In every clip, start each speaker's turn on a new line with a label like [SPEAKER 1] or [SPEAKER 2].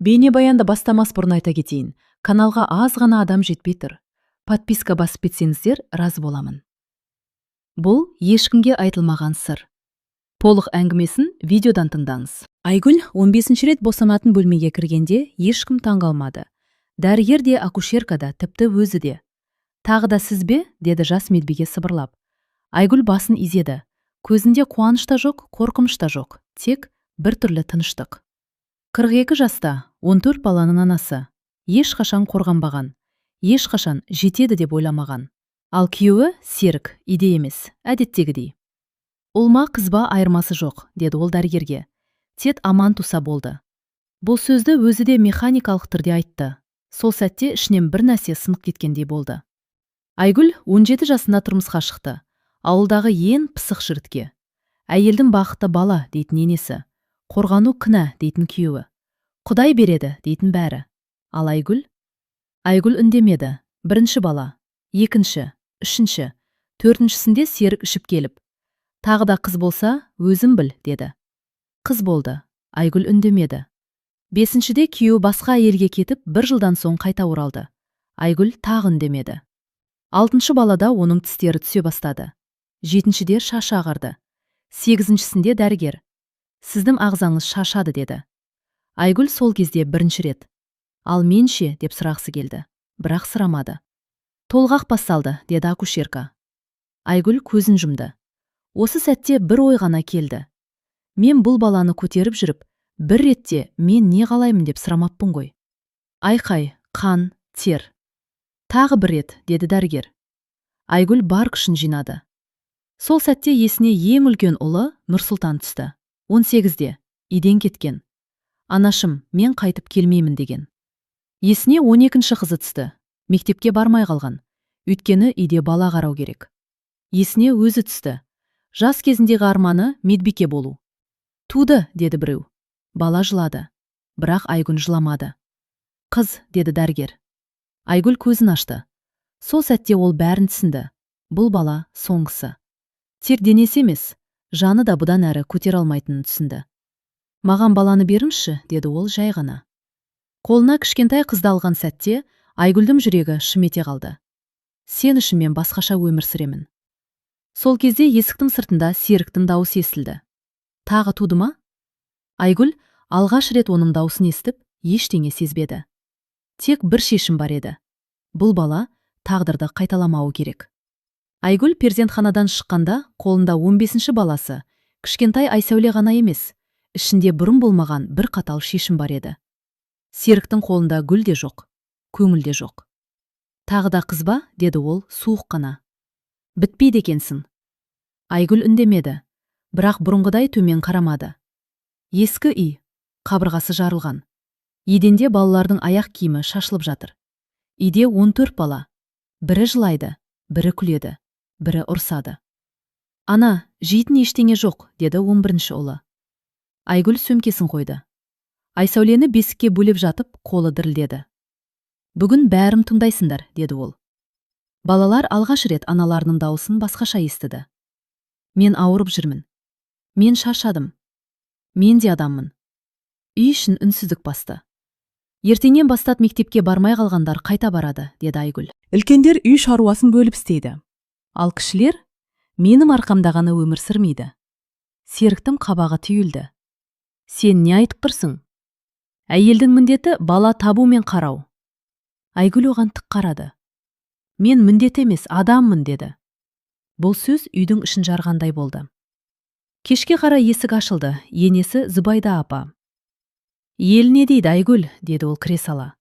[SPEAKER 1] Бейнебаянды бастамас бұрын айта кетейін. Каналға аз ғана адам жетпей тұр. Подписка басып кетсеңіздер, разы боламын. Бұл ешкімге айтылмаған сыр. Толық әңгімесін видеодан тыңдаңыз. Айгүл 15-ші рет босанатын бөлмеге кіргенде ешкім таңғалмады. Дәрігер де, акушерка да, тіпті өзі де. Тағы да сіз бе? Деді жас медбике сыбырлап. Айгүл басын изеді. Көзінде қуаныш та жоқ, қорқыныш та жоқ. Тек бір түрлі тыныштық. 42 жаста, 14 баланың анасы. Ешқашан қорғанбаған. Ешқашан жетеді деп ойламаған. Ал күйеуі Серік, иде емес, әдеттегідей. Ұлма қызба айырмасы жоқ, деді ол дәрігерге. Тек аман туса болды. Бұл сөзді өзі де механикалық түрде айтты. Сол сәтте ішінен бір нәрсе сынып кеткендей болды. Айгүл 17 жасында тұрмысқа шықты. Ауылдағы ең пысық жігітке. Әйелдің бақыты бала дейтін енесі. Қорғану кінә дейтін күйеуі. Құдай береді дейтін бәрі. Ал Айгүл үндемеді. Бірінші бала, екінші, үшінші, төртіншісінде Серік ішіп келіп. Тағы да қыз болса, өзім біл, деді. Қыз болды. Айгүл үндемеді. Бесіншіде күйеуі басқа әйелге кетіп, бір жылдан соң қайта оралды. Айгүл тағы үндемеді. Алтыншы балада оның тістері түсе бастады. Жетіншіде шашы ағарды. Сегізіншісінде дәрігер. Сіздің ағзаңыз шашады, деді. Айгүл сол кезде бірінші рет. Ал менше, деп сұрағысы келді. Бірақ сұрамады. Толғақ басталды, деді акушерка. Айгүл көзін жұмды. Осы сәтте бір ой ғана келді. Мен бұл баланы көтеріп жүріп, бір ретте мен не қалаймын деп сұрамаппын ғой. Айқай, қан, тер. Тағы бір рет, деді дәрігер. Айгүл бар күшін жинады. Сол сәтте есіне ең үлкен ұлы Нұрсұлтан түсті. 18-де, иден кеткен. Анашым, мен қайтып келмеймін деген. Есіне 12-ші қызы түсті. Мектепке бармай қалған. Өйткені үйде бала қарау керек. Есіне өзі түсті. Жас кезіндегі арманы медбике болу. Туды, деді біреу. Бала жылады. Бірақ Айгүл жыламады. Қыз, деді дәрігер. Айгүл көзін ашты. Сол сәтте ол бәрін түсінді. Бұл бала соңғысы. Тек денесі емес, жаны да бұдан әрі көтер алмайтынын түсінді. Маған баланы беріңізші, деді ол жай ғана. Қолына кішкентай қызды алған сәтте Айгүлдің жүрегі шым ете қалды. Сен үшін мен басқаша өмір сүремін. Сол кезде есіктің сыртында Серіктің дауысы естілді. Тағы туды ма? Айгүл алғаш рет оның дауысын естіп, ештеңе сезбеді. Тек бір шешім бар еді. Бұл бала тағдырды қайталамауы керек. Айгүл перзентханадан шыққанда қолында 15-ші баласы, кішкентай Айсәуле ғана емес, ішінде бұрын болмаған бір қатал шешім бар еді. Серіктің қолында гүл де жоқ, көңіл де жоқ. Тағы да қыз ба, деді ол суық қана. Бітпейді екенсің. Айгүл үндемеді, бірақ бұрынғыдай төмен қарамады. Ескі үй, қабырғасы жарылған. Еденде балалардың аяқ киімі шашылып жатыр. Үйде 14 бала. Бірі жылайды, бірі күледі, бірі ұрсады. Ана, жейтін ештеңе жоқ, деді 11-ші ұлы. Айгүл сөмкесін қойды. Айсәулені бесікке бөлеп жатып, қолы дірілдеді. Бүгін бәрім тыңдайсыңдар, деді ол. Балалар алғаш рет аналарының дауысын басқаша естіді. Мен ауырып жүрмін. Мен шаршадым. Мен де адаммын. Үй ішін үнсіздік басты. Ертеңнен бастап мектепке бармай қалғандар қайта барады, деді Айгүл. Үлкендер үй шаруасын бөліп істейді. Ал кішілер менің арқамда ғана өмір сүрмейді. Серіктің қабағы түйілді. Сен не айтып тұрсың? Әйелдің міндеті бала табу мен қарау. Айгүл оған тік қарады. Мен міндет емес, адаммын, деді. Бұл сөз үйдің ішін жарғандай болды. Кешке қарай есік ашылды, енесі Зүбайда апа. Ел не дейді, Айгүл, деді ол кіре сала.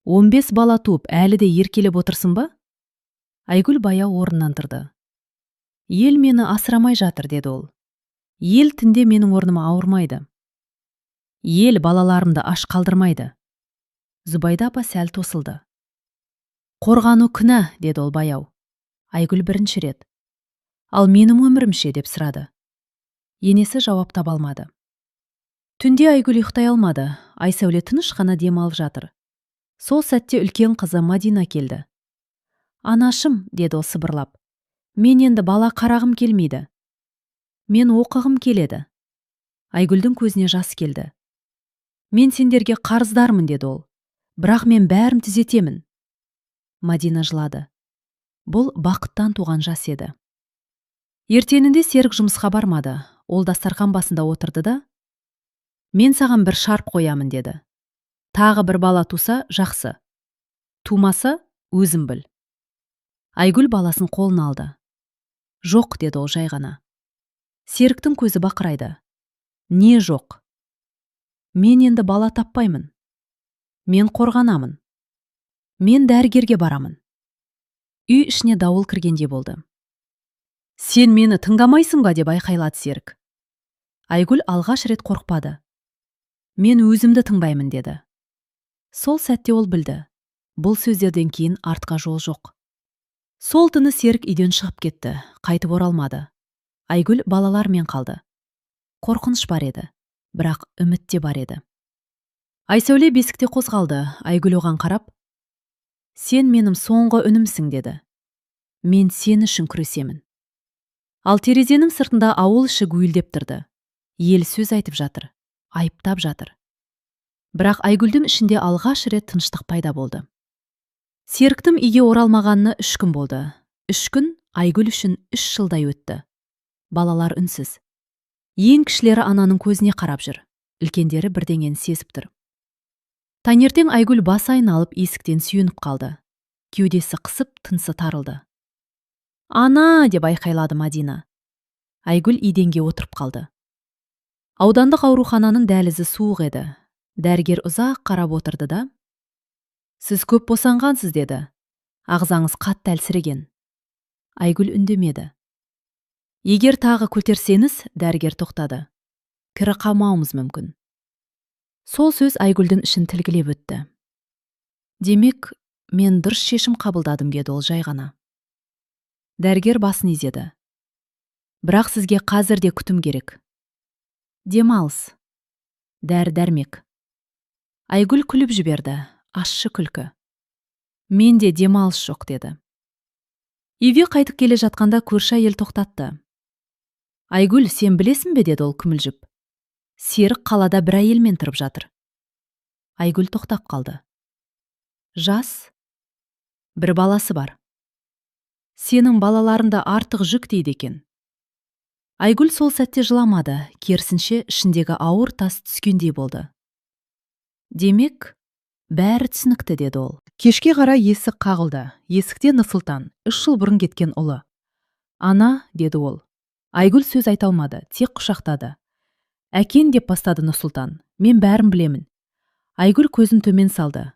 [SPEAKER 1] 15 бала туып, әлі де еркелеп отырсың ба? Айгүл баяу орнынан тұрды. Ел мені асырамай жатыр, деді ол. Ел түнде менің орныма ауырмайды. Ел балаларымды аш қалдырмайды. Зүбайда апа сәл тосылды. Қорғану күнә, деді ол баяу. Айгүл бірінші рет. Ал менің өмірімше, деп сұрады. Енесі жауап таба алмады. Түнде Айгүл ұйықтай алмады. Айсәуле тыныш қана дем алып жатыр. Сол сәтте үлкен қызы Мадина келді. Анашым, деді ол сыбырлап. Мен енді бала қарағым келмейді. Мен оқығым келеді. Айгүлдің көзіне жас келді. Мен сендерге қарыздармын, деді ол. Бірақ мен бәрін түзетемін. Мадина жылады. Бұл бақыттан туған жас еді. Ертеңінде Серік жұмысқа бармады. Ол дастархан басында отырды да: «Мен саған бір шарт қоямын», деді. «Тағы бір бала туса, жақсы. Тумаса, өзім біл». Айгүл баласын қолына алды. «Жоқ», деді ол жай ғана. Серіктің көзі бақырайды. «Не жоқ?» «Мен енді бала таппаймын. Мен қорғанамын. Мен дәрігерге барамын». Үй ішіне дауыл кіргендей болды. «Сен мені тыңдамайсың ба?» деп айқайлады Серік. Айгүл алғаш рет қорқпады. «Мен өзімді тыңдаймын», деді. Сол сәтте ол білді. Бұл сөздерден кейін артқа жол жоқ. Сол түні Серік үйден шығып кетті, қайтып оралмады. Айгүл балалармен қалды. Қорқыныш бар еді, бірақ үміт те бар еді. Айсәуле бесікте қозғалды. Айгүл оған қарап: «Сен менің соңғы үнімсің», деді. «Мен сен үшін күресемін». Ал терезенің сыртында ауыл іші гуілдеп тұрды. Ел сөз айтып жатыр, айыптап жатыр. Бірақ Айгүлдің ішінде алғаш рет тыныштық пайда болды. Серіктің үйге оралмағанына 3 күн болды. 3 күн Айгүл үшін 3 жылдай өтті. Балалар үнсіз. Ең кішілері ананың көзіне қарап жүр. Үлкендері бірдеңені сезіп тұр. Таңертең Айгүл бас айналып есіктен сүйеніп қалды. Кеудесі қысып, тынысы тарылды. «Ана!» деп айқайлады Мадина. Айгүл еденге отырып қалды. Аудандық аурухананың дәлізі суық еді. Дәрігер ұзақ қарап отырды да: «Сіз көп босанғансыз», деді. «Ағзаңыз қатты әлсіреген». Айгүл үндемеді. «Егер тағы көтерсеңіз», дәрігер тоқтады, «кірі қалмауымыз мүмкін». Сол сөз Айгүлдің ішін тілгілеп өтті. «Демек, мен дұрыс шешім қабылдадым», деді ол жай ғана. Дәрігер басын изеді. «Бірақ сізге қазір де күтім керек. Демалыс. Дәрі-дәрмек». Айгүл күліп жіберді, ащы күлкі. «Менде демалыс жоқ», деді. Үйге қайтып келе жатқанда көрші әйел тоқтатты. «Айгүл, сен білесің бе?» деді ол күмілжіп. «Серік қалада бір әйелмен тұрып жатыр». Айгүл тоқтап қалды. «Жас. Бір баласы бар. Сенің балаларында артық жүк дейді екен». Айгүл сол сәтте жыламады, керісінше ішіндегі ауыр тас түскендей болды. «Демек, бәрі түсінікті», деді ол. Кешке қарай есік қағылды. Есікте Нұрсұлтан, 3 жыл бұрын кеткен ұлы. «Ана», деді ол. Айгүл сөз айта алмады, тек құшақтады. «Әкең» деп бастады Нұрсұлтан. «Мен бәрін білемін». Айгүл көзін төмен салды.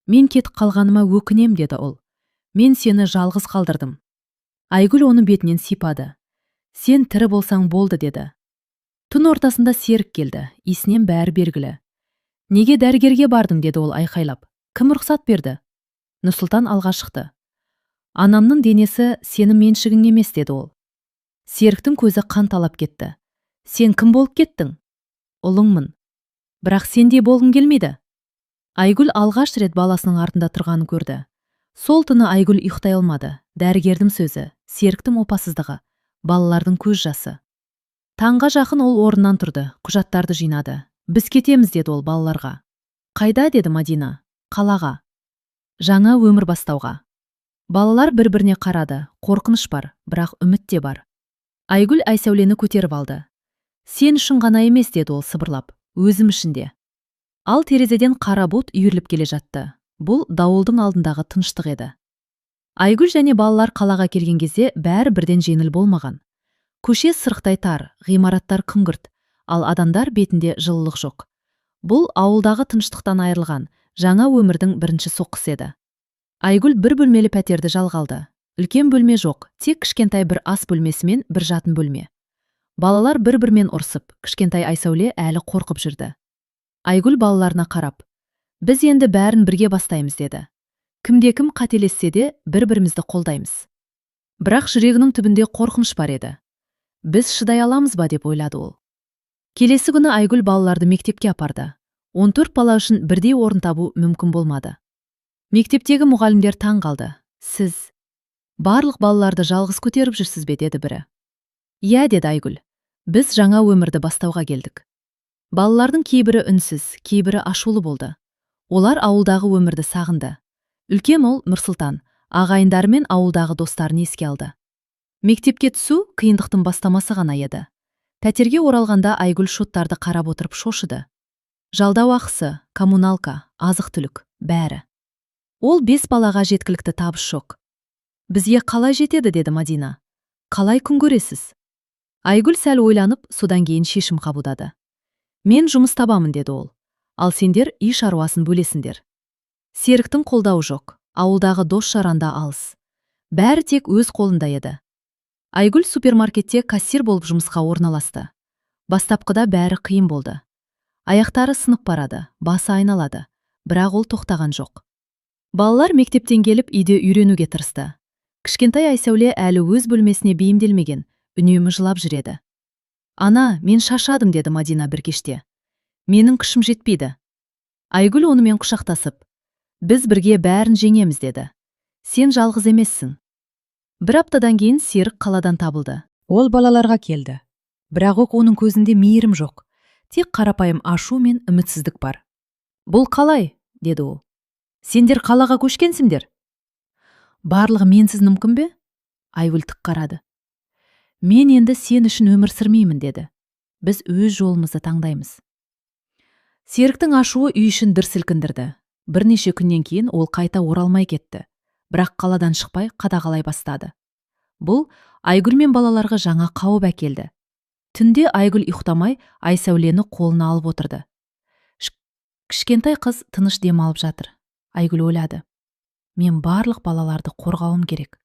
[SPEAKER 1] «Мен кетіп қалғаныма өкінем», деді ол. «Мен сені жалғыз қалдырдым». Айгүл оны бетінен сипады. «Сен тірі болсаң болды», деді. Түн ортасында Серік келді. Есінен бәрі белгілі. «Неге дәрігерге бардың?» деді ол айқайлап. «Кім рұқсат берді?» Нұрсұлтан алға шықты. «Анамның денесі сенің меншігің емес», деді ол. Серіктің көзі қан талап кетті. «Сен кім болып кеттің?» «Ұлыңмын. Бірақ сендей болғың келмейді». Айгүл алғаш рет баласының артында тұрғанын көрді. Сол түні Айгүл ұйықтай алмады. Дәрігердің сөзі, Серіктің опасыздығы, балалардың көз жасы. Таңға жақын ол орнынан тұрды, құжаттарды жинады. «Біз кетеміз», деді ол балаларға. «Қайда?» деді Мадина. «Қалаға. Жаңа өмір бастауға». Балалар бір-біріне қарады. Қорқыныш бар, бірақ үміт те бар. Айгүл Айсәулені көтеріп алды. «Сен үшін ғана емес», деді ол сыбырлап, «өзім үшін де». Ал терезеден қара бұлт үйіріліп келе жатты. Бұл дауылдың алдындағы тыныштық еді. Айгүл және балалар қалаға келген кезде бәрі бірден жеңіл болмаған. Көше сырықтай тар, ғимараттар күңгірт, ал адамдар бетінде жылылық жоқ. Бұл ауылдағы тыныштықтан айырылған жаңа өмірдің бірінші соққысы еді. Айгүл бір бөлмелі пәтерді жалға алды. Үлкен бөлме жоқ, тек кішкентай бір ас бөлмесі мен бір жатын бөлме. Балалар бір-бірімен ұрсып, кішкентай Айсәуле әлі қорқып жүрді. Айгүл балаларына қарап: «Біз енді бәрін бірге бастаймыз», деді. «Кімде-кім қателессе де бір-бірімізді қолдаймыз». Бірақ жүрегінің түбінде қорқыныш бар еді. «Біз шыдай аламыз ба?» деп ойлады ол. Келесі күні Айгүл балаларды мектепке апарды. 14 бала үшін бірдей орын табу мүмкін болмады. Мектептегі мұғалімдер таң қалды. «Сіз барлық балаларды жалғыз көтеріп жүрсіз бе?» деді бірі. «Иә», деді Айгүл. «Біз жаңа өмірді бастауға келдік». Балалардың кейбірі үнсіз, кейбірі ашулы болды. Олар ауылдағы өмірді сағынды. Үлкен ұл Нұрсұлтан ағайындары мен ауылдағы достарын еске алды. Мектепке түсу қиындықтың бастамасы ғана еді. Пәтерге оралғанда Айгүл шоттарды қарап отырып шошыды. Жалдау ақысы, коммуналка, азық-түлік, бәрі. Ол 5 балаға жеткілікті табыс жоқ. Бізге қалай жетеді, деді Мадина. Қалай күн көресіз? Айгүл сәл ойланып, содан кейін шешім қабылдады. Мен жұмыс табамын, деді ол. Ал сендер үй шаруасын бөлесіңдер. Серіктің қолдауы жоқ, ауылдағы дос жаранда алыс. Бәрі тек өз қолында еді. Айгүл супермаркетте кассир болып жұмысқа орналасты. Бастапқыда бәрі қиын болды. Аяқтары сынып барады, басы айналады, бірақ ол тоқтаған жоқ. Балалар мектептен келіп үйде үйренуге тырысты. Кішкентай Айсәуле әлі өз бөлмесіне бейімделмеген, үнемі жылап жүреді. Ана, мен шаршадым, деді Мадина бір кеште. Менің күшім жетпейді. Айгүл онымен құшақтасып, біз бірге бәрін жеңеміз, деді. Сен жалғыз емессің. Бір аптадан кейін Серік қаладан табылды. Ол балаларға келді. Бірақ оның көзінде мейірім жоқ. Тек қарапайым ашу мен үмітсіздік бар. Бұл қалай, деді ол. Сендер қалаға көшкенсіңдер? Барлығы менсіз мүмкін бе? Айгүл тік қарады. Мен енді сен үшін өмір сүрмеймін, деді. Біз өз жолымызды таңдаймыз. Серіктің ашуы үй ішін дүр сілкіндірді. Бірнеше күннен кейін ол қайта оралмай кетті. Бірақ қаладан шықпай қадағалай бастады. Бұл Айгүл мен балаларға жаңа қауіп әкелді. Түнде Айгүл ұйықтамай Айсәулені қолына алып отырды. Кішкентай қыз тыныш демалып жатыр. Айгүл ойлады. Мен барлық балаларды қорғауым керек.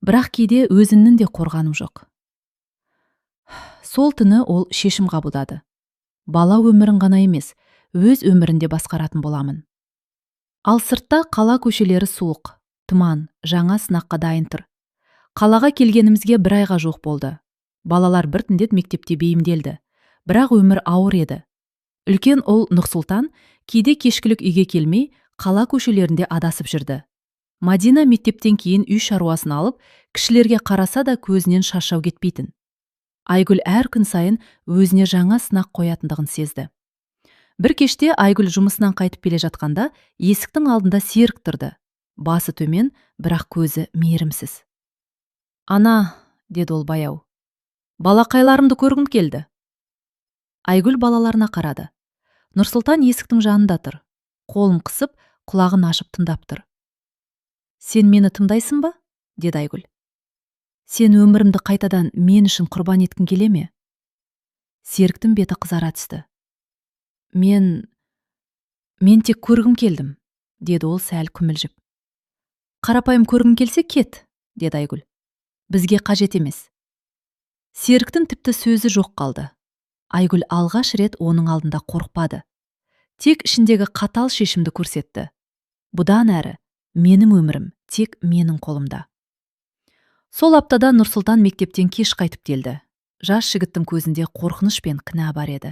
[SPEAKER 1] Бірақ кейде өзінің де қорғаным жоқ. Сол түні ол шешім қабылдады. Бала өмірін ғана емес, өз өмірінде басқаратын боламын. Ал сыртта қала көшелері суық, тұман, жаңа сынаққа дайын тұр. Қалаға келгенімізге 1 айға жоқ болды. Балалар біртіндеп мектепте бейімделді. Бірақ өмір ауыр еді. Үлкен ұл Нұрсұлтан кейде кешкілік үйге келмей, қала көшелерінде адасып жүрді. Мадина мектептен кейін үй шаруасын алып, кішілерге қараса да көзінен шаршау кетпейтін. Айгүл әр күн сайын өзіне жаңа сынақ қоятындығын сезді. Бір кеште Айгүл жұмысынан қайтып келе жатқанда, есіктің алдында Серік тұрды. Басы төмен, бірақ көзі мейірімсіз. Ана, деді ол баяу. Балақайларымды көргім келді. Айгүл балаларына қарады. Нұрсұлтан есіктің жанында тұр. Қолын қысып, құлағын ашып тыңдап тұр. Сен мені тыңдайсың ба? Деді Айгүл. Сен өмірімді қайтадан мен үшін құрбан еткің келе ме? Серіктің беті қызара түсті. Мен тек көргім келдім, деді ол сәл күмілжіп. Қарапайым көргім келсе кет, деді Айгүл. Бізге қажет емес. Серіктің тіпті сөзі жоқ қалды. Айгүл алғаш рет оның алдында қорықпады. Тек ішіндегі қатал шешімді көрсетті. Бұдан әрі, менің өмірім тек менің қолымда. Сол аптада Нұрсұлтан мектептен кеш қайтып келді. Жас жігіттің көзінде қорқыныш пен кінә бар еді.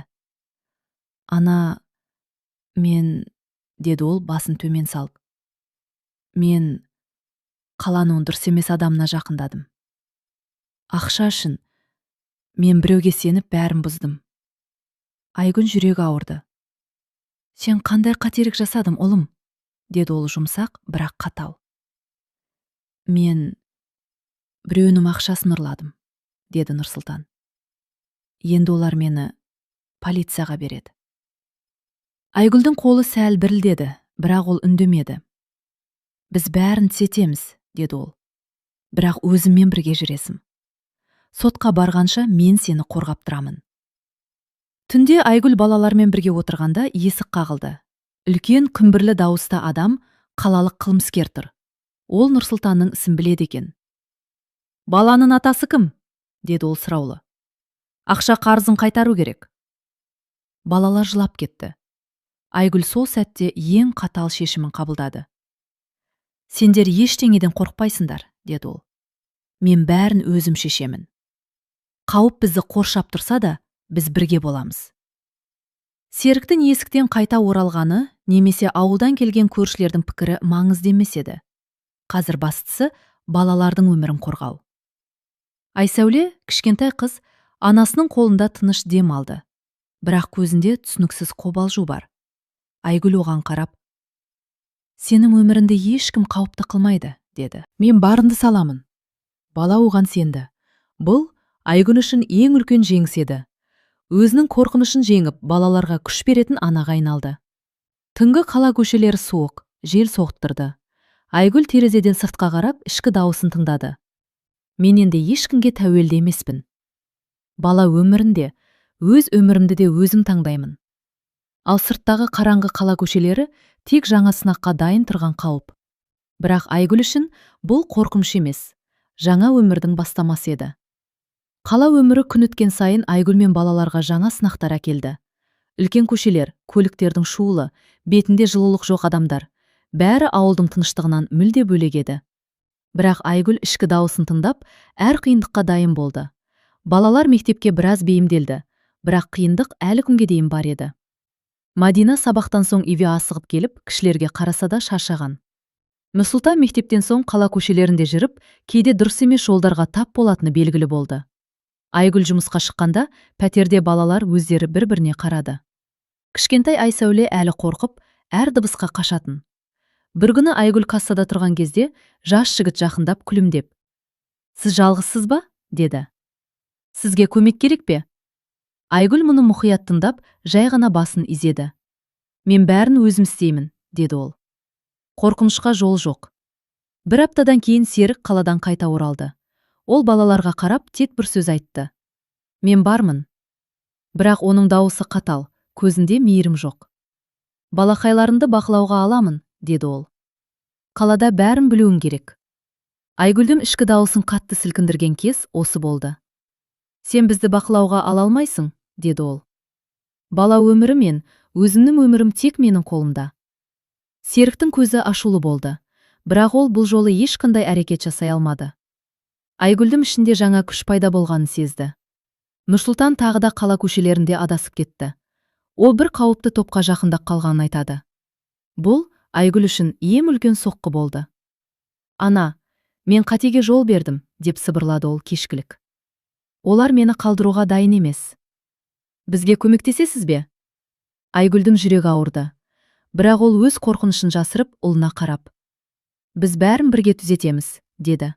[SPEAKER 1] Ана, деді ол басын төмен салып. Мен қаланың дұрыс емес адамына жақындадым. Ақша үшін мен біреуге сеніп бәрін бұздым. Айгүл жүрегі ауырды. Сен қандай қателік жасадым, ұлым? Деді ол жұмсақ, бірақ қатал. Мен біреуінің ақшасын ұрладым, деді Нұрсұлтан. Енді олар мені полицияға береді. Айгүлдің қолы сәл дірілдеді, бірақ ол үндемеді. Біз бәрін түзетеміз, деді ол. Бірақ өзіммен бірге жүресің. Сотқа барғанша мен сені қорғап тұрамын. Түнде Айгүл балалармен бірге отырғанда есік қағылды. Үлкен күмбірлі дауысты адам, қалалық қылмыскер тұр. Ол Нұрсұлтанның ісін біледі екен. Баланың атасы кім? Деді ол сұраулы. Ақша қарызын қайтару керек. Балалар жылап кетті. Айгүл сол сәтте ең қатал шешімін қабылдады. Сендер ештеңеден қорықпайсыңдар, деді ол. Мен бәрін өзім шешемін. Қауіп бізді қоршап тұрса да, біз бірге боламыз. Серіктің есіктен қайта оралғаны, немесе ауылдан келген көршілердің пікірі маңызды емес еді. Қазір бастысы балалардың өмірін қорғау. Айсәуле, кішкентай қыз, анасының қолында тыныш дем алды. бірақ көзінде түсініксіз қобалжу бар. Айгүл оған қарап, «Сенің өміріңді ешкім қауіпті қылмайды», деді. «Мен барымды саламын». Бала оған сенді. Бұл Айгүл үшін ең үлкен жеңіс еді. Өзінің қорқынышын жеңіп, балаларға күш беретін анаға айналды. Түнгі қала көшелері суық, жел соғып. Айгүл терезеден сыртқа қарап, ішкі дауысын тыңдады. «Мен енді ешкімге тәуелді емеспін. Бала өмірінде, өз өмірімді де өзім таңдаймын». Ал сырттағы қараңғы қала көшелері тек жаңа сынаққа дайын тұрған қауіп. Бірақ Айгүл үшін бұл қорқыныш емес, жаңа өмірдің бастамасы еді. Қала өмірі күн өткен сайын Айгүл мен балаларға жаңа сынақтар әкелді. Үлкен көшелер, көліктердің шуылы, бетінде жылулық жоқ адамдар, бәрі ауылдың тыныштығынан мүлде бөлек еді. Бірақ Айгүл ішкі дауысын тыңдап, әр қиындыққа дайын болды. Балалар мектепке біраз бейімделді, бірақ қиындық әлі күнге дейін бар еді. Мадина сабақтан соң үйге асығып келіп, кішілерге қараса да шаршаған. Нұрсұлтан мектептен соң қала көшелерінде жүріп, кейде дұрыс емес жолдарға тап болатыны белгілі болды. Айгүл жұмысқа шыққанда, пәтерде балалар өздері бір-біріне қарады. Кішкентай Айсәуле әлі қорқып, әр дыбысқа қашатын. Бір күні Айгүл кассада тұрған кезде, жас жігіт жақындап күлімдеп, «Сіз жалғызсыз ба?» деді. «Сізге көмек керек пе?» Айгүл мұны мұқият тыңдап, жай ғана басын изеді. «Мен бәрін өзім істеймін», деді ол. Қорқынышқа жол жоқ. Бір аптадан кейін Серік қаладан қайта оралды. Ол балаларға қарап тек бір сөз айтты. «Мен бармын». Бірақ оның дауысы қатал, көзінде мейірім жоқ. «Балақайларымды бақылауға аламын», деді ол. «Қалада бәрін білуің керек». Айгүлдің ішкі дауысын қатты сілкіндірген кез осы болды. «Сен бізді бақылауға ала алмайсың», деді ол. «Бала өмірі мен өзімнің өмірім тек менің қолымда». Серіктің көзі ашулы болды, бірақ ол бұл жолы ешқандай әрекет жасай алмады. Айгүлдің ішінде жаңа күш пайда болғанын сезді. Нұрсұлтан тағы да қала көшелерінде адасып кетті. Ол бір қауіпті топқа жақындап қалғанын айтады. Бұл Айгүл үшін ең үлкен соққы болды. «Ана, мен қатеге жол бердім», деп сыбырлады ол кешкілік. «Олар мені қалдыруға дайын емес. Бізге көмектесесіз бе?» Айгүлдің жүрегі ауырды. Бірақ ол өз қорқынышын жасырып, ұлына қарап, «Біз бәрін бірге түзетеміз», деді.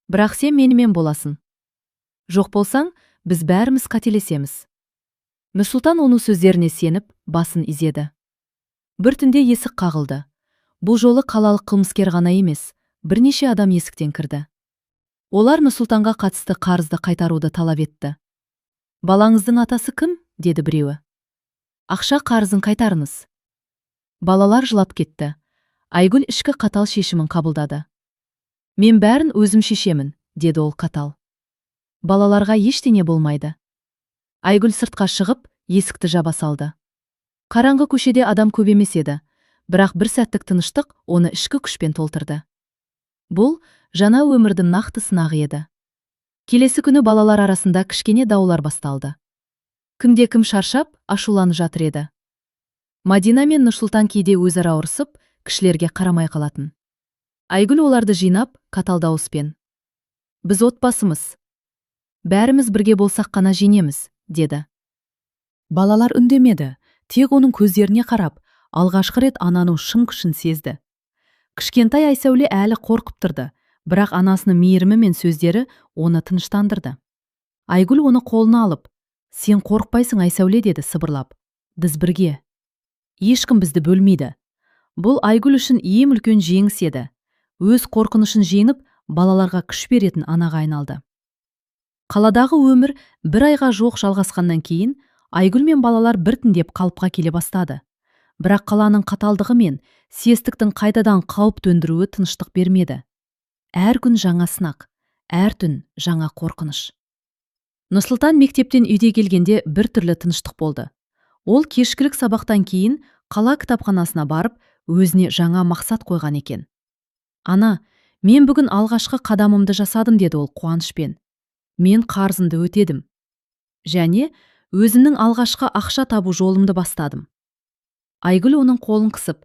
[SPEAKER 1] «Бірақ сен менімен боласың. Жоқ болсаң, біз бәріміз қателесеміз». Нұрсұлтан оның сөздеріне сеніп, басын изеді. Бір түнде есік қағылды. Бұл жолы қалалық қылмыскер ғана емес, бірнеше адам есіктен кірді. Олар Нұрсұлтанға қатысты қарызды қайтаруды талап етті. «Балаңыздың атасы кім?» деді біреуі. «Ақша қарызын қайтарыңыз». Балалар жылап кетті. Айгүл ішкі қатал шешімін қабылдады. «Мен бәрін өзім шешемін», деді ол қатал. «Балаларға ештеңе болмайды». Айгүл сыртқа шығып, есікті жаба салды. Қараңғы көшеде адам көп емес еді, бірақ бір сәттік тыныштық оны ішкі күшпен толтырды. Бұл жаңа өмірдің нақты сынағы еді. Келесі күні балалар арасында кішкене даулар басталды. Кімде-кім шаршап, ашуланып жатыр еді. Мадина мен Нұрсұлтан кейде өзара ұрсып, кішілерге қарамай қалатын. Айгүл оларды жинап, қатал дауыспен, «Біз отбасымыз. Бәріміз бірге болсақ қана жеңеміз», деді. Балалар үндемеді, тек оның көздеріне қарап, алғашқы рет ананың шын күшін сезді. Кішкентай Айсәуле әлі қорқып тұрды, бірақ анасының мейірімі мен сөздері оны тыныштандырды. Айгүл оны қолына алып, «Сен қорықпайсың, Айсәуле», деді сыбырлап. «Біз бірге. Ешкім бізді бөлмейді». Бұл Айгүл үшін ең үлкен жеңіс еді. Өз қорқынышын жеңіп, балаларға күш беретін анаға айналды. Қаладағы өмір бір айға жоқ жалғасқаннан кейін, Айгүл мен балалар біртіндеп қалыпқа келе бастады. Бірақ қаланың қаталдығы мен сестіктің қайтадан қауіп төндіруі тыныштық бермеді. Әр күн жаңа сынақ, әр түн жаңа қорқыныш. Нұрсұлтан мектептен үйде келгенде бір түрлі тыныштық болды. Ол кешкілік сабақтан кейін қала кітапханасына барып, өзіне жаңа мақсат қойған екен. «Ана, мен бүгін алғашқы қадамымды жасадым», деді ол қуанышпен. «Мен қарызымды өтедім. Және өзімнің алғашқы ақша табу жолымды бастадым». Айгүл оның қолын қысып,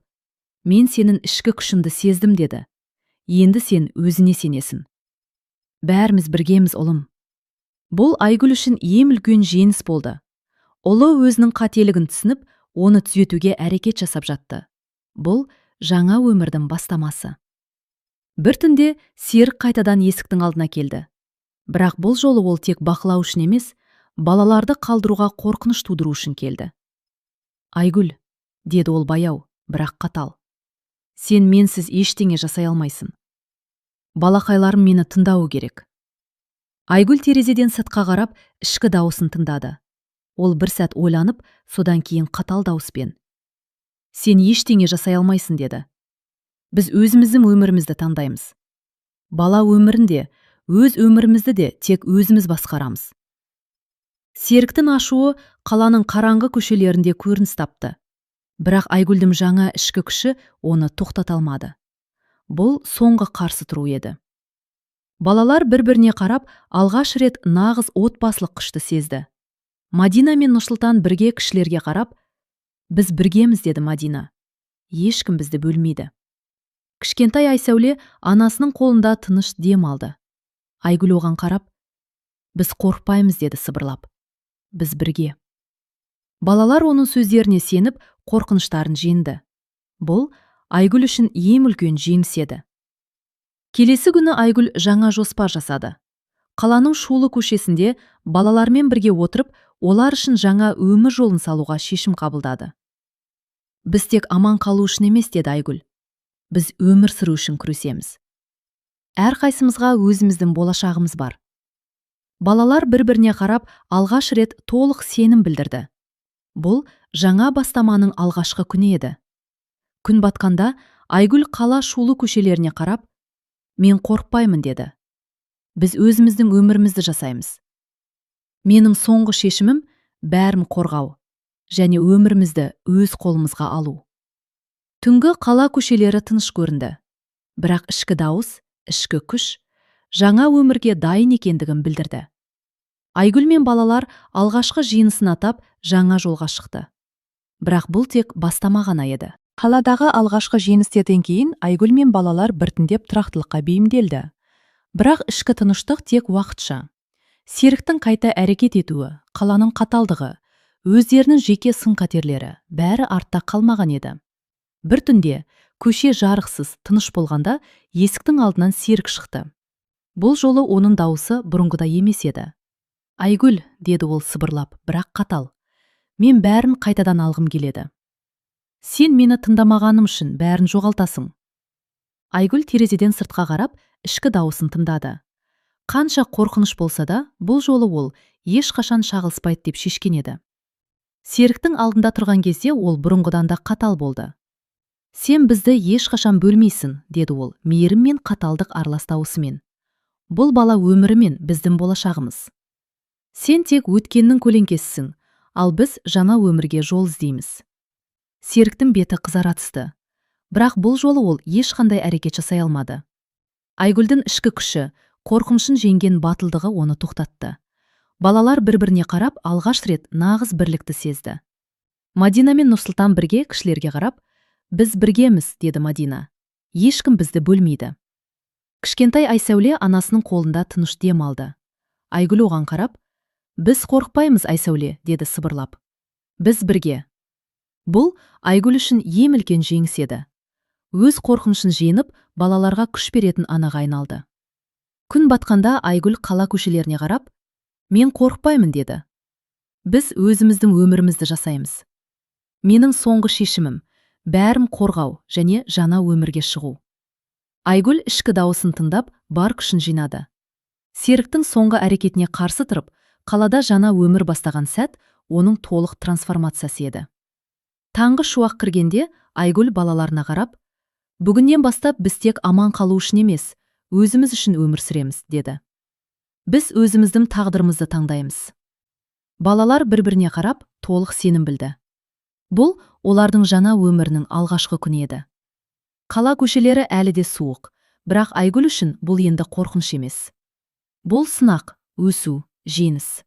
[SPEAKER 1] «Мен сенің ішкі күшіңді сездім», деді. «Енді сен өзіне сенесің. Бәріміз біргеміз, ұлым». Бұл Айгүл үшін ең үлкен жеңіс болды. Ұлы өзінің қателігін түсініп, оны түзетуге әрекет жасап жатты. Бұл жаңа өмірдің бастамасы. Бір түнде серік қайтадан есіктің алдына келді. Бірақ бұл жолы ол тек бақылау үшін емес, балаларды қалдыруға қорқыныш тудыру үшін келді. Айгүл, деді ол баяу, бірақ қатал. Сен менсіз ештеңе жасай алмайсың. Балақайларым мені тыңдауы керек. Айгүл терезеден сыртқа қарап, ішкі дауысын тыңдады. Ол бір сәт ойланып, содан кейін қатал дауыспен: Сен ештеңе жасай алмайсың, деді. Біз өзіміздің өмірімізді таңдаймыз. Бала өмірінде, өз өмірімізді де тек өзіміз басқарамыз. Серіктің ашуы қаланың қараңғы көшелерінде көрініс тапты. Бірақ Айгүлдің жаңа ішкі күші оны тоқтата алмады. Бұл соңғы қарсы тұру еді. Балалар бір-біріне қарап, алғаш рет нағыз отбасылық күшті сезді. Мадина мен Нұрсұлтан бірге кішілерге қарап: Біз біргеміз, деді Мадина. Ешкім бізді бөлмейді. Кішкентай Айсәуле анасының қолында тыныш дем алды. Айгүл оған қарап: Біз қорықпаймыз, деді сыбырлап. Біз бірге. Балалар оның сөздеріне сеніп, қорқыныштарын жеңді. Бұл Айгүл үшін ең үлкен жеңіс еді. Келесі күні Айгүл жаңа жоспар жасады. Қаланың шулы көшесінде балалармен бірге отырып, олар үшін жаңа өмір жолын салуға шешім қабылдады. Біз тек аман қалу үшін емес, деді Айгүл. Біз өмір сүру үшін күресеміз. Әрқайсымызға өзіміздің болашағымыз бар. Балалар бір-біріне қарап, алғаш рет толық сенім білдірді. Бұл жаңа бастаманың алғашқы күні еді. Күн батқанда Айгүл қала шулы көшелеріне қарап: Мен қорықпаймын, деді. Біз өзіміздің өмірімізді жасаймыз. Менің соңғы шешімім бәрін қорғау және өмірімізді өз қолымызға алу. Түнгі қала көшелері тыныш көрінді. Бірақ ішкі дауыс, ішкі күш жаңа өмірге дайын екендігін білдірді. Айгүл мен балалар алғашқы жиынысын атап жаңа жолға шықты. Бірақ бұл тек бастама ғана еді. Қаладағы алғашқы жеңістерден кейін Айгүл мен балалар біртіндеп тұрақтылыққа бейімделді. Бірақ ішкі тыныштық тек уақытша. Серіктің қайта әрекет етуі, қаланың қаталдығы, өздерінің жеке сын-қатерлері бәрі артта қалмаған еді. Бір түнде көше жарықсыз, тыныш болғанда есіктің алдынан Серік шықты. Бұл жолы оның дауысы бұрынғыдай емес еді. Айгүл, деді ол сыбырлап, бірақ қатал. Мен бәрін қайтадан алғым келеді. Сен мені тыңдамағаным үшін бәрін жоғалтасың. Айгүл терезеден сыртқа қарап, ішкі дауысын тыңдады. Қанша қорқыныш болса да, бұл жолы ол ешқашан шағылыспайды деп шешкен еді. Серіктің алдында тұрған кезде ол бұрынғыдан да қатал болды. Сен бізді ешқашан бөлмейсің, деді ол, мейірім мен қаталдық аралас дауысымен. Бұл бала өмірі мен біздің болашағымыз. Сен тек өткеннің көлеңкесісің, ал біз жаңа өмірге жол іздейміз. Серіктің беті қызара түсті. Бірақ бұл жолы ол ешқандай әрекет жасай алмады. Айгүлдің ішкі күші, қорқынышын жеңген батылдығы оны тоқтатты. Балалар бір-біріне қарап, алғаш рет нағыз бірлікті сезді. Мадина мен Нұрсұлтан бірге кішілерге қарап: Біз біргеміз, деді Мадина. Ешкім бізді бөлмейді. Кішкентай Айсәуле анасының қолында тыныш дем алды. Айгүл оған қарап: Біз қорықпаймыз, Айсәуле, деді сыбырлап. Біз бірге. Бұл Айгүл үшін ең үлкен жеңіс еді. Өз қорқынышын жеңіп, балаларға күш беретін анаға айналды. Күн батқанда Айгүл қала көшелеріне қарап: Мен қорықпаймын, деді. Біз өзіміздің өмірімізді жасаймыз. Менің соңғы шешімім бәрін қорғау және жаңа өмірге шығу. Айгүл ішкі дауысын тыңдап, бар күшін жинады. Серіктің соңғы әрекетіне қарсы тұрып, қалада жаңа өмір бастаған сәт оның толық трансформациясы еді. Таңғы шуақ кіргенде Айгүл балаларына қарап: Бүгіннен бастап біз тек аман қалу үшін емес, өзіміз үшін өмір сүреміз, деді. Біз өзіміздің тағдырымызды таңдаймыз. Балалар бір-біріне қарап, толық сенім білді. Бұл олардың жаңа өмірінің алғашқы күні еді. Қала көшелері әлі де суық, бірақ Айгүл үшін бұл енді қорқыныш емес. Бұл сынақ, өсу, жеңіс.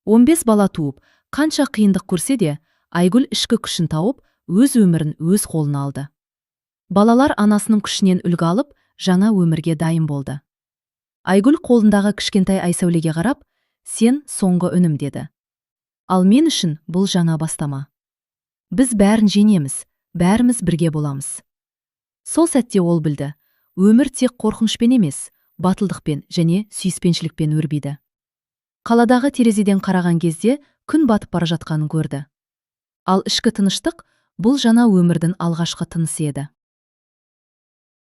[SPEAKER 1] 15 бала туып, қанша қиындық көрсе де, Айгүл ішкі күшін тауып, өз өмірін өз қолына алды. Балалар анасының күшінен үлгі алып, жаңа өмірге дайын болды. Айгүл қолындағы кішкентай Айсәулеге қарап: Сен соңғы үнім, деді. Ал мен үшін бұл жаңа бастама. Біз бәрін жеңеміз, бәріміз бірге боламыз. Сол сәтте ол білді, өмір тек қорқынышпен емес, батылдықпен және сүйіспеншілікпен өрбиді. Қаладағы терезеден қараған кезде күн батып бара жатқанын көрді. Ал ішкі тыныштық бұл жаңа өмірдің алғашқы тынысы еді.